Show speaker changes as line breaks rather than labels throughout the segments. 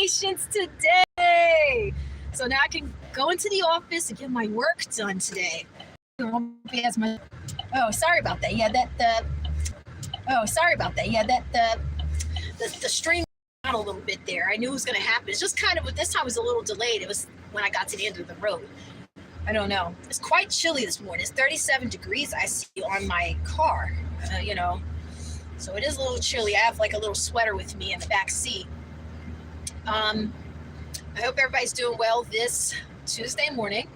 patience today. So now I can go into the office and get my work done today. Oh, sorry about that. Yeah, the stream out a little bit there. I knew it was going to happen. It's just kind of, this time was a little delayed. It was when I got to the end of the road. I don't know. It's quite chilly this morning. It's 37 degrees I see on my car, so it is a little chilly. I have like a little sweater with me in the back seat. I hope everybody's doing well this Tuesday morning.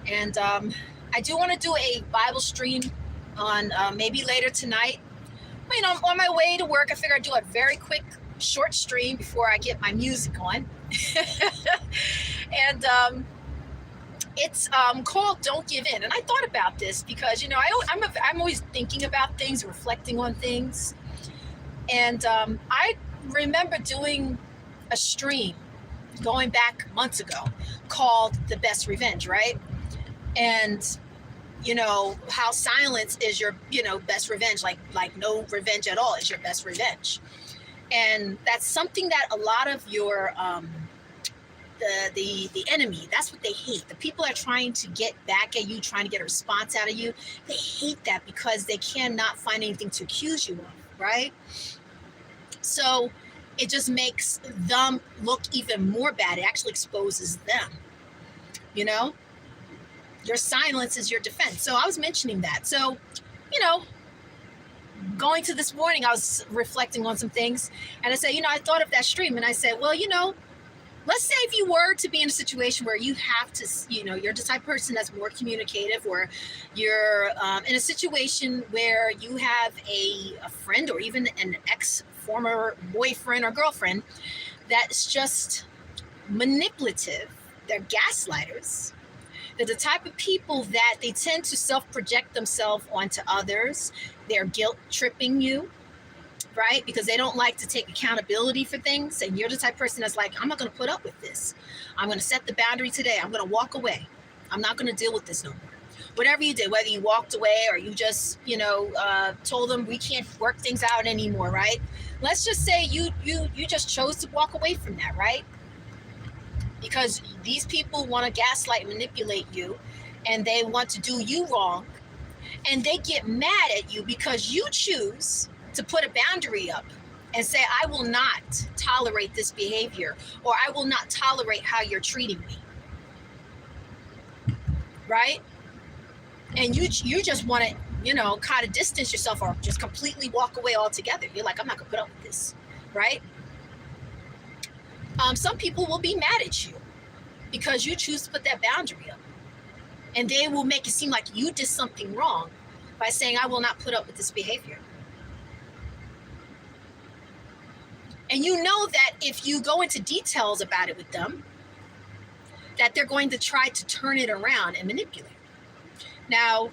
And I do want to do a Bible stream on maybe later tonight. I'm on my way to work. I figure I'd do a very quick, short stream before I get my music on. And it's called Don't Give In. And I thought about this because, I'm always thinking about things, reflecting on things. And I remember doing a stream going back months ago called The Best Revenge, right? And how silence is your best revenge, like no revenge at all is your best revenge. And that's something that a lot of your the enemy, that's what they hate. The people that are trying to get back at you, trying to get a response out of you, they hate that because they cannot find anything to accuse you of, right? So it just makes them look even more bad. It actually exposes them, Your silence is your defense. So I was mentioning that. So, going to this morning, I was reflecting on some things. And I said, I thought of that stream. And I said, well, let's say if you were to be in a situation where you have to, you're the type of person that's more communicative, or you're in a situation where you have a friend or even an former boyfriend or girlfriend that's just manipulative. They're gaslighters. They're the type of people that they tend to self-project themselves onto others. They're guilt-tripping you, right? Because they don't like to take accountability for things. And you're the type of person that's like, I'm not going to put up with this. I'm going to set the boundary today. I'm going to walk away. I'm not going to deal with this no more. Whatever you did, whether you walked away or you just, told them we can't work things out anymore, right? Let's just say you just chose to walk away from that, right? Because these people want to gaslight, manipulate you, and they want to do you wrong. And they get mad at you because you choose to put a boundary up and say, I will not tolerate this behavior, or I will not tolerate how you're treating me. Right? And you just want to, kind of distance yourself or just completely walk away altogether. You're like, I'm not going to put up with this. Right? Some people will be mad at you because you choose to put that boundary up. And they will make it seem like you did something wrong by saying, I will not put up with this behavior. And you know that if you go into details about it with them, that they're going to try to turn it around and manipulate. Now,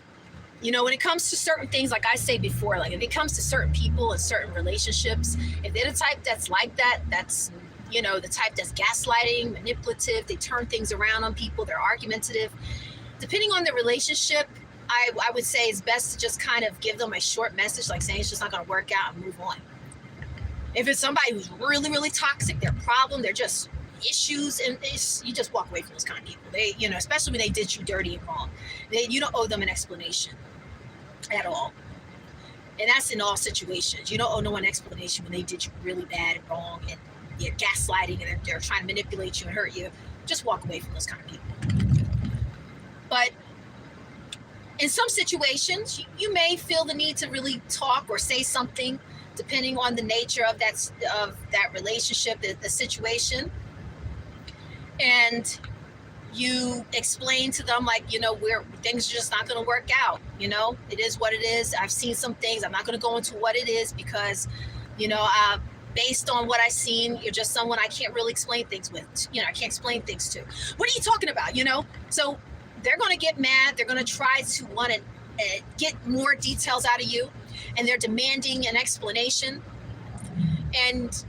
when it comes to certain things, like I say before, like if it comes to certain people and certain relationships, if they're the type that's like that, that's the type that's gaslighting, manipulative, they turn things around on people, they're argumentative. Depending on the relationship, I would say it's best to just kind of give them a short message, like saying it's just not going to work out, and move on. If it's somebody who's really, really toxic, their problem, they're just issues, and you just walk away from those kind of people. They, especially when they did you dirty and wrong, you don't owe them an explanation at all. And that's in all situations. You don't owe no one an explanation when they did you really bad and wrong, and you're gaslighting, and they're trying to manipulate you and hurt you. Just walk away from those kind of people. But in some situations, you may feel the need to really talk or say something, depending on the nature of that relationship, the situation. And you explain to them, like, where things are just not going to work out. It is what it is. I've seen some things. I'm not going to go into what it is because, based on what I've seen, you're just someone I can't really explain things with. I can't explain things to. What are you talking about? So they're going to get mad. They're going to try to want to get more details out of you, and they're demanding an explanation. And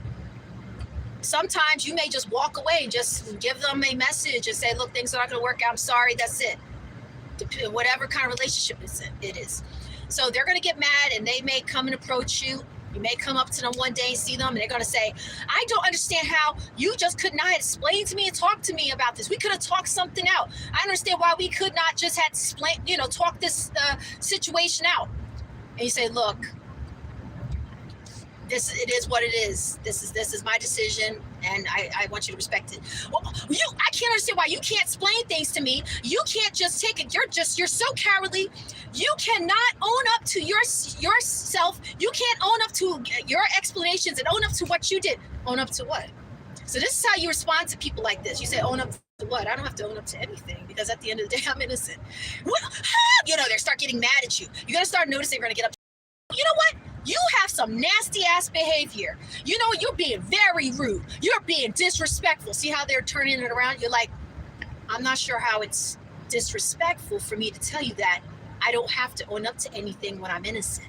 sometimes you may just walk away and just give them a message and say, look, things are not going to work out. I'm sorry. That's it. Whatever kind of relationship it is. So they're going to get mad, and they may come and approach you You may come up to them one day and see them, and they're going to say, I don't understand how you just could not explain to me and talk to me about this. We could have talked something out. I understand why we could not just have explain, talk this situation out. And you say, look, it is what it is. This is my decision, and I want you to respect it. Well, I can't understand why you can't explain things to me. You can't just take it. You're so cowardly. You cannot own up to yourself. You can't own up to your explanations and own up to what you did. Own up to what? So this is how you respond to people like this. You say, own up to what? I don't have to own up to anything, because at the end of the day, I'm innocent. They start getting mad at you. You got to start noticing they're going to get up. You know what? You have some nasty ass behavior. You're being very rude. You're being disrespectful. See how they're turning it around? You're like, I'm not sure how it's disrespectful for me to tell you that I don't have to own up to anything when I'm innocent.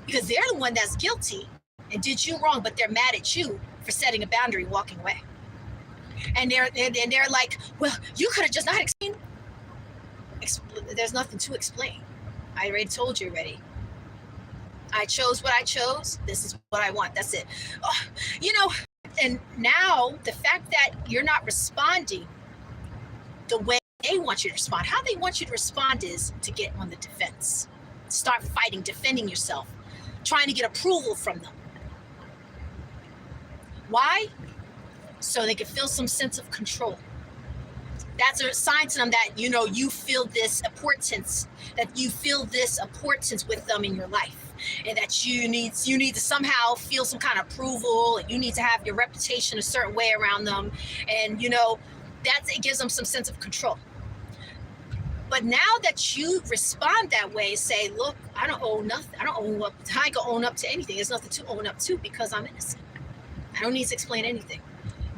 Because they're the one that's guilty and did you wrong, but they're mad at you for setting a boundary, walking away. And they're like, well, you could have just not explained. There's nothing to explain. I already told you already. I chose what I chose. This is what I want. That's it. And now the fact that you're not responding the way they want you to respond, how they want you to respond is to get on the defense, start fighting, defending yourself, trying to get approval from them. Why? So they can feel some sense of control. That's a sign to them that, you feel this importance, with them in your life. And that you need to somehow feel some kind of approval, and you need to have your reputation a certain way around them. And, it gives them some sense of control. But now that you respond that way, say, look, I don't owe nothing. I ain't gonna own up to anything. There's nothing to own up to because I'm innocent. I don't need to explain anything.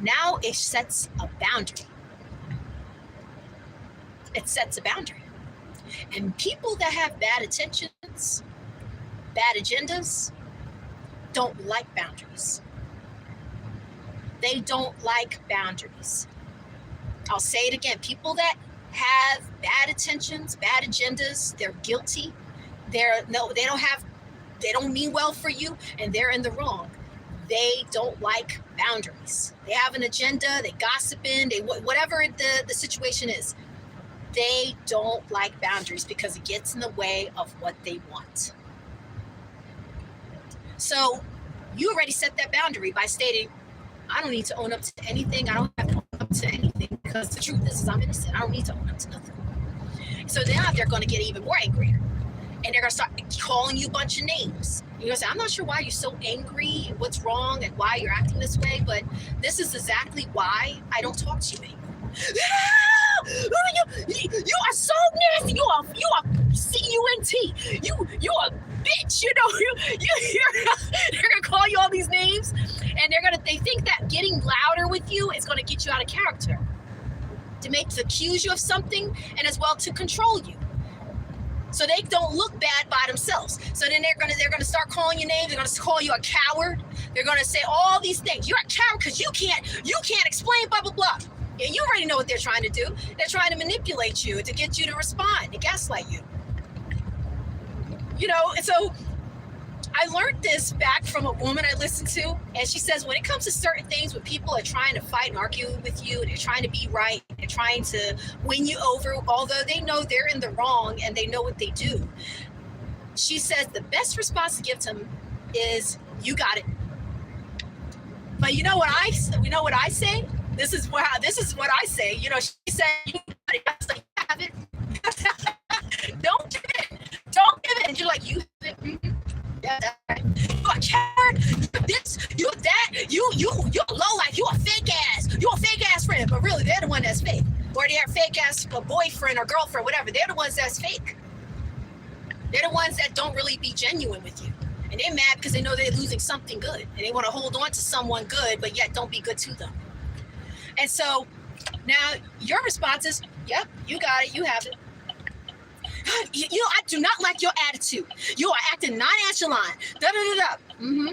Now it sets a boundary. It sets a boundary. And people that have bad intentions, bad agendas, don't like boundaries. They don't like boundaries. I'll say it again. People that have bad intentions, bad agendas, they're guilty. They don't mean well for you, and they're in the wrong. They don't like boundaries. They have an agenda, they gossiping, whatever the situation is. They don't like boundaries because it gets in the way of what they want. So you already set that boundary by stating, I don't need to own up to anything. I don't have to own up to anything because the truth is I'm innocent. I don't need to own up to nothing. So now they're going to get even more angry. And they're going to start calling you a bunch of names. You're going to say, I'm not sure why you're so angry and what's wrong and why you're acting this way, but this is exactly why I don't talk to you anymore. You are so nasty. You are C-U-N-T. You're a bitch. They're gonna call you all these names, and they think that getting louder with you is gonna get you out of character, to accuse you of something, and as well to control you, so they don't look bad by themselves. So then they're gonna start calling you names. They're gonna call you a coward. They're gonna say all these things. You're a coward because you can't explain blah blah blah. Yeah, you already know what they're trying to do. They're trying to manipulate you to get you to respond, to gaslight you. And so I learned this back from a woman I listened to, and she says when it comes to certain things, when people are trying to fight and argue with you, and they're trying to be right, they're trying to win you over, although they know they're in the wrong and they know what they do, she says the best response to give to them is, you got it. But you know what I say? This is what I say. She said, you got it. I was like, you have it. Don't give it. And you're like, you have it. Mm-hmm. Yeah, that's right. You a coward. You this. You that. You're low life. You a fake ass. You a fake ass friend. But really, they're the one that's fake. Or they're a fake ass boyfriend or girlfriend, whatever. They're the ones that's fake. They're the ones that don't really be genuine with you. And they're mad because they know they're losing something good. And they want to hold on to someone good, but yet don't be good to them. And so now your response is, yep, you got it, you have it. I do not like your attitude. You are acting nonchalant. Da-da-da-da. Mm-hmm.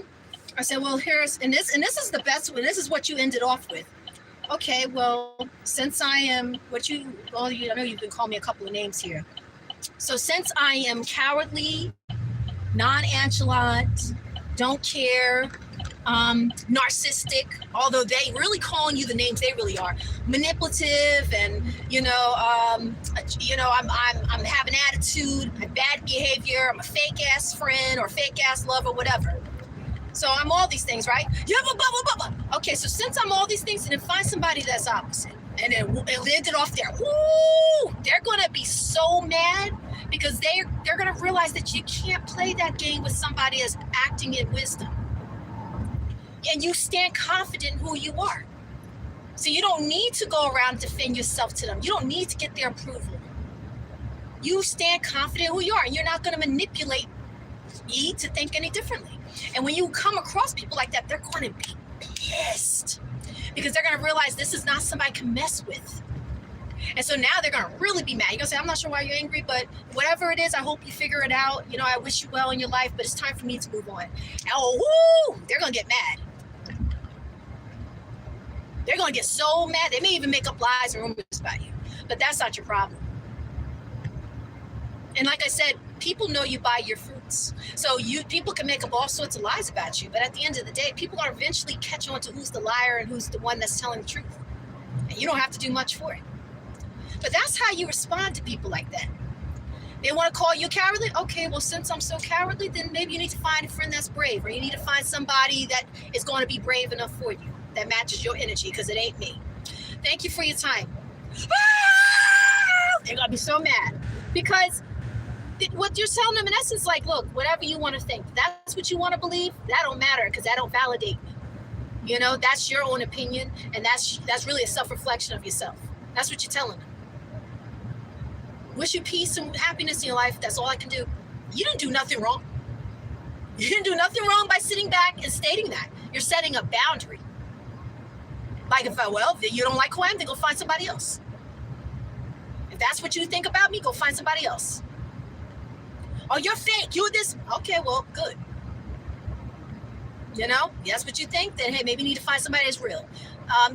I said, well, and this is the best one. This is what you ended off with. Okay, well, since I am I know you've been calling me a couple of names here. So since I am cowardly, nonchalant, don't care, narcissistic, although they really calling you the names they really are, manipulative, and I'm having attitude, I have bad behavior, I'm a fake ass friend or fake ass lover, whatever. So I'm all these things, right? Yeah, blah, blah, blah, blah. Okay, so since I'm all these things, and then find somebody that's opposite, and then it landed off there. Ooh, they're gonna be so mad because they're gonna realize that you can't play that game with somebody that's acting in wisdom, and you stand confident in who you are. So you don't need to go around and defend yourself to them. You don't need to get their approval. You stand confident in who you are, and you're not gonna manipulate me to think any differently. And when you come across people like that, they're going to be pissed because they're going to realize this is not somebody I can mess with. And so now they're going to really be mad. You're going to say, I'm not sure why you're angry, but whatever it is, I hope you figure it out. You know, I wish you well in your life, but it's time for me to move on. And they're going to get mad. They're going to get so mad. They may even make up lies and rumors about you, but that's not your problem. And like I said, people know you by your fruits. So people can make up all sorts of lies about you, but at the end of the day, people are eventually catch on to who's the liar and who's the one that's telling the truth. And you don't have to do much for it. But that's how you respond to people like that. They want to call you cowardly? Okay, well, since I'm so cowardly, then maybe you need to find a friend that's brave, or you need to find somebody that is going to be brave enough for you, that matches your energy, because it ain't me. Thank you for your time. They're going to be so mad because what you're telling them in essence, like, look, whatever you want to think, that's what you want to believe, that don't matter because that don't validate me. You know, that's your own opinion, and that's really a self-reflection of yourself. That's what you're telling them. Wish you peace and happiness in your life. That's all I can do. You didn't do nothing wrong. You didn't do nothing wrong by sitting back and stating that. You're setting a boundary. Like, if you don't like who I am, then go find somebody else. If that's what you think about me, go find somebody else. Oh, you're fake. You're this. Okay, well, good. You know, that's what you think. Then, hey, maybe you need to find somebody that's real.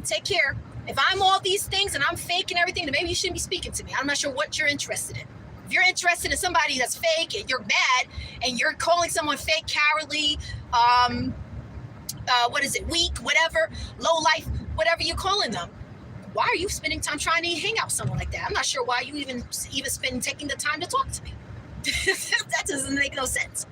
Take care. If I'm all these things and I'm fake and everything, then maybe you shouldn't be speaking to me. I'm not sure what you're interested in. If you're interested in somebody that's fake and you're mad and you're calling someone fake, cowardly, weak, whatever, low life, whatever you're calling them, why are you spending time trying to hang out with someone like that? I'm not sure why you even spend taking the time to talk to me. That doesn't make no sense.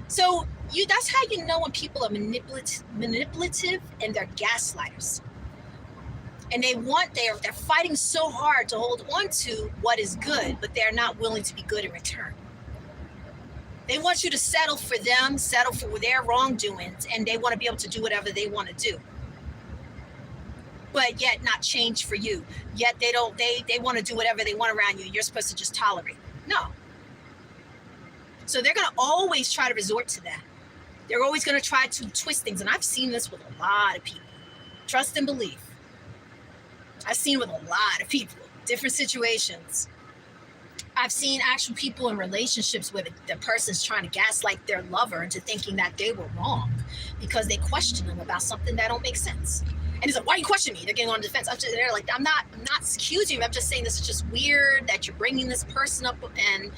So that's how you know when people are manipulative and they're gaslighters. And they're fighting so hard to hold on to what is good, but they're not willing to be good in return. They want you to settle for them, settle for their wrongdoings, and they want to be able to do whatever they want to do. But yet not change for you. Yet they want to do whatever they want around you. You're supposed to just tolerate. No. So they're going to always try to resort to that. They're always going to try to twist things. And I've seen this with a lot of people. Trust and belief. I've seen with a lot of people, different situations. I've seen actual people in relationships where the person's trying to gaslight their lover into thinking that they were wrong because they question them about something that don't make sense. And he's like, why are you questioning me? They're getting on the defense. They're like, I'm not accusing you. I'm just saying this is just weird that you're bringing this person up. And,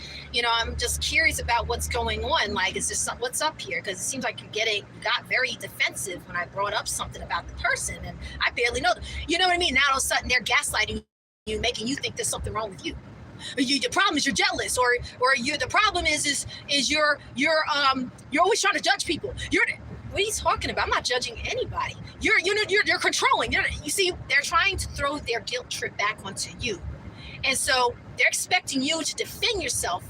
I'm just curious about what's going on. Like, is this what's up here? Because it seems like you got very defensive when I brought up something about the person. And I barely know them. You know what I mean? Now all of a sudden they're gaslighting you, making you think there's something wrong with you. The problem is you're jealous, or the problem is you're always trying to judge people. What are you talking about? I'm not judging anybody. You're controlling. You see, they're trying to throw their guilt trip back onto you. And so they're expecting you to defend yourself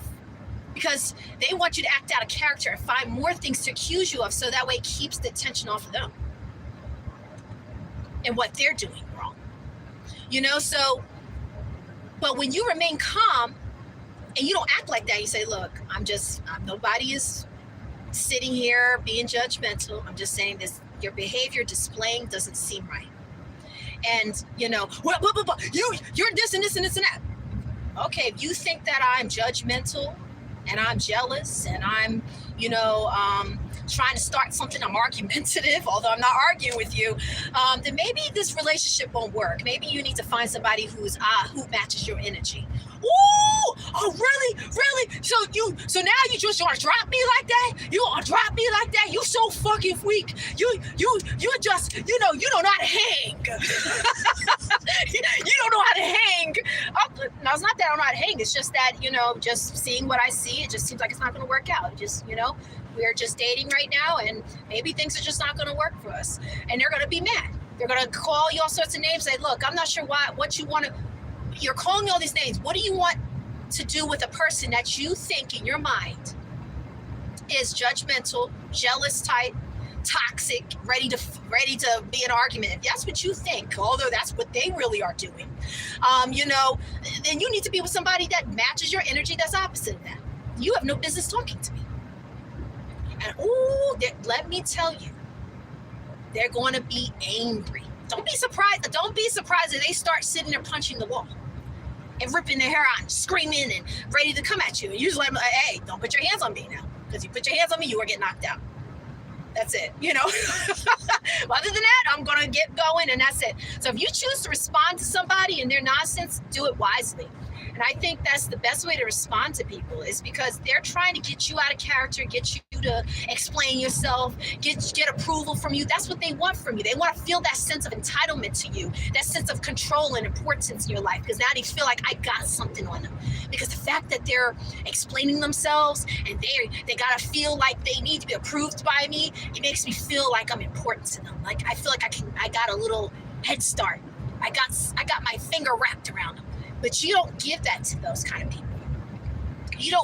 because they want you to act out of character and find more things to accuse you of, so that way it keeps the attention off of them and what they're doing wrong. But when you remain calm and you don't act like that, you say, look, nobody is sitting here being judgmental. I'm just saying this, your behavior displaying doesn't seem right. And, you're this and this and this and that. Okay, if you think that I'm judgmental and I'm jealous and I'm, trying to start something, I'm argumentative, although I'm not arguing with you, then maybe this relationship won't work. Maybe you need to find somebody who matches your energy. Ooh, oh really, really? So now you just want to drop me like that? You want to drop me like that? You so fucking weak. You just, you don't know how to hang. You don't know how to hang. No, it's not that I don't know how to hang. It's just that, just seeing what I see, it just seems like it's not going to work out. It just, we're just dating right now, and maybe things are just not going to work for us. And they're going to be mad. They're going to call you all sorts of names. Say, look, I'm not sure what you want to. You're calling me all these names. What do you want to do with a person that you think in your mind is judgmental, jealous type, toxic, ready to be an argument? If that's what you think, although that's what they really are doing, then you need to be with somebody that matches your energy, that's opposite of that. You have no business talking to me. And let me tell you, they're going to be angry. Don't be surprised if they start sitting there punching the wall and ripping their hair out and screaming and ready to come at you. And you just let them, hey, don't put your hands on me now. Because you put your hands on me, you are getting knocked out. That's it, Other than that, I'm going to get going, and that's it. So if you choose to respond to somebody and their nonsense, do it wisely. And I think that's the best way to respond to people, is because they're trying to get you out of character, get you to explain yourself, get approval from you. That's what they want from you. They want to feel that sense of entitlement to you, that sense of control and importance in your life, because now they feel like I got something on them. Because the fact that they're explaining themselves and they got to feel like they need to be approved by me, it makes me feel like I'm important to them. Like I feel like I got a little head start. I got my finger wrapped around them. But you don't give that to those kind of people. You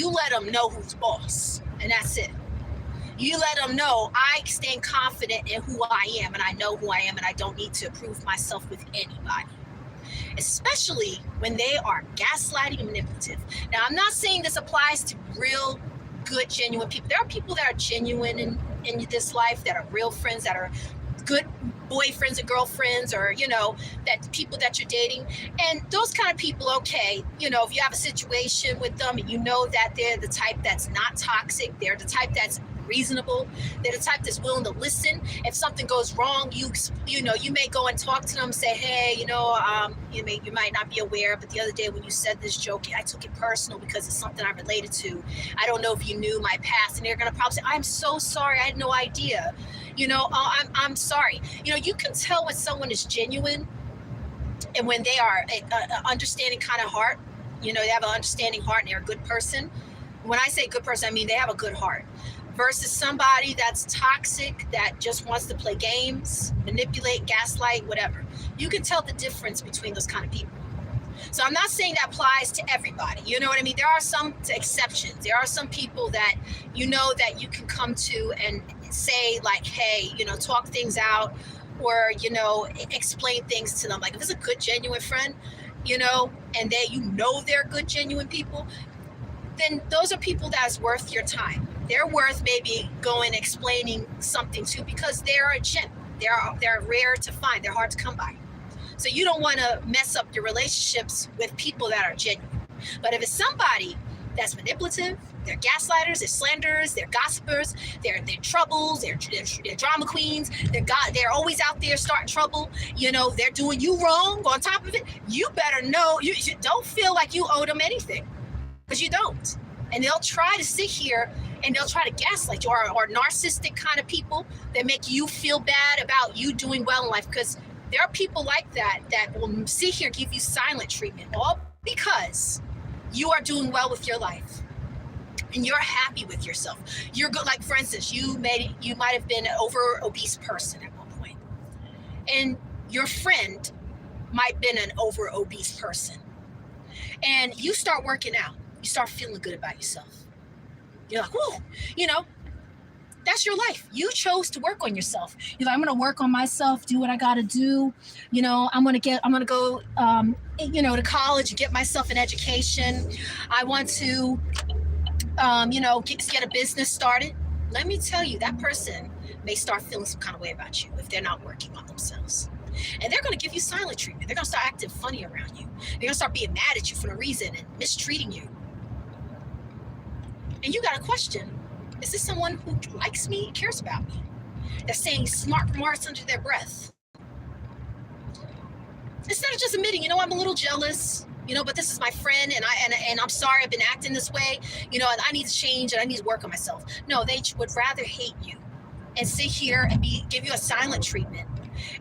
let them know who's boss, and that's it. You let them know I stand confident in who I am, and I know who I am, and I don't need to prove myself with anybody. Especially when they are gaslighting and manipulative. Now, I'm not saying this applies to real, good, genuine people. There are people that are genuine in this life, that are real friends, that are good boyfriends and girlfriends, or that people that you're dating, and those kind of people, okay, if you have a situation with them and that they're the type that's not toxic, they're the type that's reasonable, they're the type that's willing to listen. If something goes wrong, you may go and talk to them, say, hey, you might not be aware, but the other day when you said this joke, I took it personal because it's something I related to. I don't know if you knew my past. And they're going to probably say, I'm so sorry, I had no idea. I'm sorry. You can tell when someone is genuine and when they are an understanding kind of heart. They have an understanding heart and they're a good person. When I say good person, I mean they have a good heart. Versus somebody that's toxic, that just wants to play games, manipulate, gaslight, whatever. You can tell the difference between those kind of people. So I'm not saying that applies to everybody. You know what I mean? There are some exceptions. There are some people that that you can come to and say, like, hey, talk things out, or explain things to them. Like if it's a good, genuine friend, and they're good, genuine people, then those are people that's worth your time. They're worth maybe going explaining something to, because they're a gem. They're rare to find. They're hard to come by. So you don't want to mess up your relationships with people that are genuine. But if it's somebody that's manipulative, they're gaslighters, they're slanderers, they're gossipers, they're troubles, they're drama queens, they're always out there starting trouble, they're doing you wrong on top of it, you better know, you don't feel like you owe them anything, because you don't. And they'll try to sit here and they'll try to gaslight you, or narcissistic kind of people that make you feel bad about you doing well in life, because there are people like that will sit here and give you silent treatment, all because you are doing well with your life and you're happy with yourself. You're good. Like, for instance, you might have been an over obese person at one point, and your friend might have been an over obese person, and you start working out. You start feeling good about yourself. You're like, whoa, that's your life. You chose to work on yourself. You're like, I'm going to work on myself, do what I got to do. I'm going to go, to college and get myself an education. I want to, get a business started. Let me tell you, that person may start feeling some kind of way about you if they're not working on themselves. And they're going to give you silent treatment. They're going to start acting funny around you. They're going to start being mad at you for no reason and mistreating you. And you got to question, Is this someone who likes me, cares about me? They're saying smart remarks under their breath. Instead of just admitting, I'm a little jealous, but this is my friend, and I'm sorry I've been acting this way, and I need to change and I need to work on myself. No, they would rather hate you and sit here and give you a silent treatment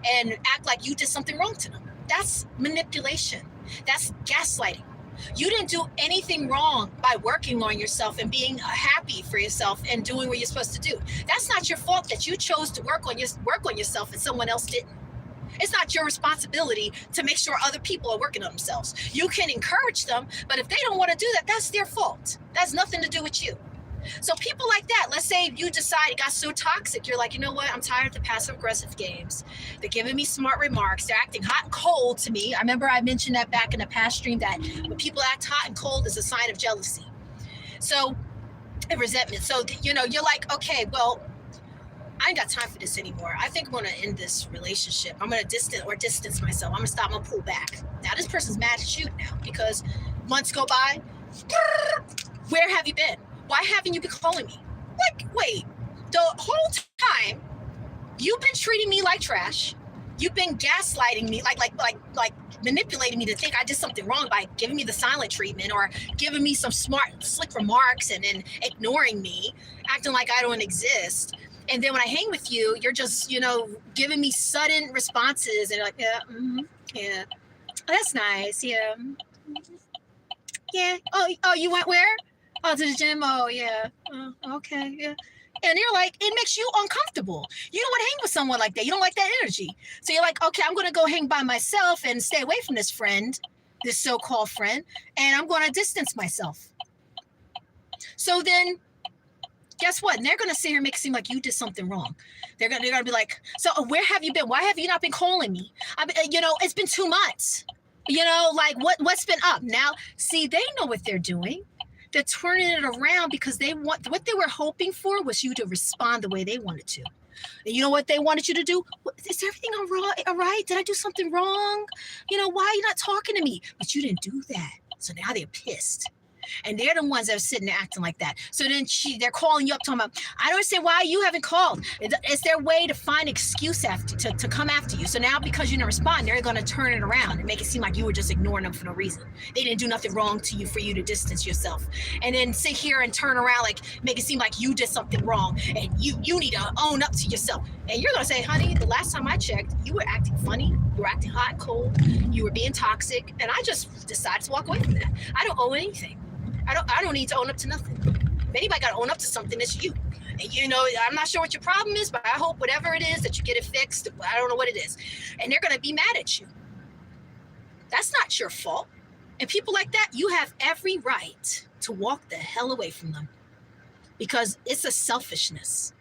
and act like you did something wrong to them. That's manipulation. That's gaslighting. You didn't do anything wrong by working on yourself and being happy for yourself and doing what you're supposed to do. That's not your fault that you chose to work on yourself and someone else didn't. It's not your responsibility to make sure other people are working on themselves. You can encourage them, but if they don't want to do that, that's their fault. That's nothing to do with you. So people like that, let's say you decide it got so toxic, you're like, you know what? I'm tired of the passive aggressive games. They're giving me smart remarks. They're acting hot and cold to me. I remember I mentioned that back in the past stream, that when people act hot and cold is a sign of jealousy. So, and resentment. So, you're like, okay, well, I ain't got time for this anymore. I think I'm going to end this relationship. I'm going to distance myself. I'm going to stop. I'm going to pull back. Now this person's mad at you now because months go by. Where have you been? Why haven't you been calling me? Like, wait, the whole time you've been treating me like trash. You've been gaslighting me, like manipulating me to think I did something wrong by giving me the silent treatment or giving me some smart, slick remarks and then ignoring me, acting like I don't exist. And then when I hang with you, you're just, giving me sudden responses and you're like, yeah, yeah, oh, that's nice, yeah, yeah. Oh, you went where? Oh, to the gym. Oh, yeah. Okay, yeah. And you're like, it makes you uncomfortable. You don't want to hang with someone like that. You don't like that energy. So you're like, okay, I'm going to go hang by myself and stay away from this friend, this so-called friend, and I'm going to distance myself. So then, guess what? And they're going to sit here and make it seem like you did something wrong. They're going to be like, so where have you been? Why have you not been calling me? It's been 2 months. Like what's been up? Now, see, they know what they're doing. They're turning it around because what they were hoping for was you to respond the way they wanted to. And you know what they wanted you to do? Is everything all right? Did I do something wrong? Why are you not talking to me? But you didn't do that. So now they're pissed. And they're the ones that are sitting there acting like that. So then they're calling you up, talking about, I don't understand why you haven't called. It's their way to find excuse to come after you. So now because you didn't respond, they're going to turn it around and make it seem like you were just ignoring them for no reason. They didn't do nothing wrong to you for you to distance yourself. And then sit here and turn around, like make it seem like you did something wrong and you need to own up to yourself. And you're going to say, honey, the last time I checked, you were acting funny. You were acting hot and cold. You were being toxic. And I just decided to walk away from that. I don't owe anything. I don't need to own up to nothing. If anybody got to own up to something, it's you. And I'm not sure what your problem is, but I hope whatever it is that you get it fixed. I don't know what it is. And they're going to be mad at you. That's not your fault. And people like that, you have every right to walk the hell away from them because it's a selfishness.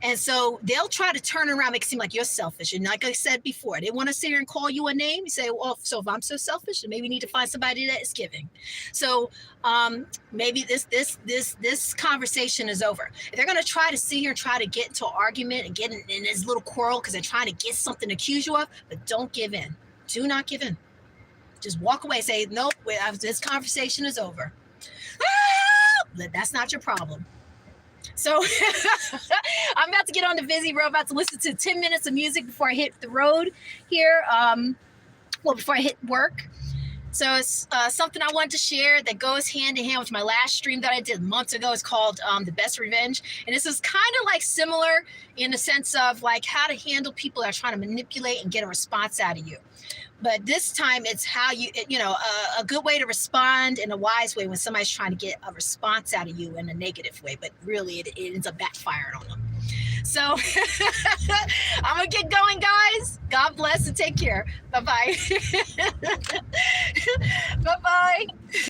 And so they'll try to turn around, make it seem like you're selfish. And like I said before, they want to sit here and call you a name. You say, well, so if I'm so selfish, then maybe we need to find somebody that is giving. So maybe this conversation is over. They're going to try to sit here and try to get into an argument and get in this little quarrel because they're trying to get something to accuse you of. But don't give in. Do not give in. Just walk away. Say, nope, this conversation is over. That's not your problem. So I'm about to get on the Vizzy Road, about to listen to 10 minutes of music before I hit the road here. Before I hit work. So it's something I wanted to share that goes hand in hand with my last stream that I did months ago. It's called The Best Revenge. And this is kind of like similar in the sense of like how to handle people that are trying to manipulate and get a response out of you. But this time it's how a good way to respond in a wise way when somebody's trying to get a response out of you in a negative way, but really it ends up backfiring on them. So I'm going to get going, guys. God bless and take care. Bye-bye.